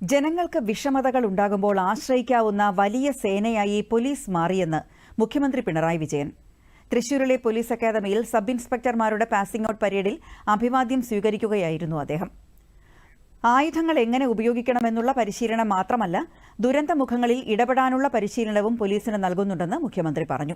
ജനങ്ങൾക്ക് വിഷമതകൾ ഉണ്ടാകുമ്പോൾ ആശ്രയിക്കാവുന്ന വലിയ സേനയായി പോലീസ് മാറിയെന്ന് മുഖ്യമന്ത്രി പിണറായി വിജയൻ. തൃശൂരിലെ പോലീസ് അക്കാദമിയിൽ സബ് ഇൻസ്പെക്ടർമാരുടെ പാസിംഗ് ഔട്ട് പരേഡിൽ അഭിവാദ്യം സ്വീകരിക്കുകയായിരുന്നു അദ്ദേഹം. ആയുധങ്ങൾ എങ്ങനെ ഉപയോഗിക്കണമെന്നുള്ള പരിശീലനം മാത്രമല്ല, ദുരന്തമുഖങ്ങളിൽ ഇടപെടാനുള്ള പരിശീലനവും പോലീസിന് നൽകുന്നുണ്ടെന്ന് മുഖ്യമന്ത്രി പറഞ്ഞു.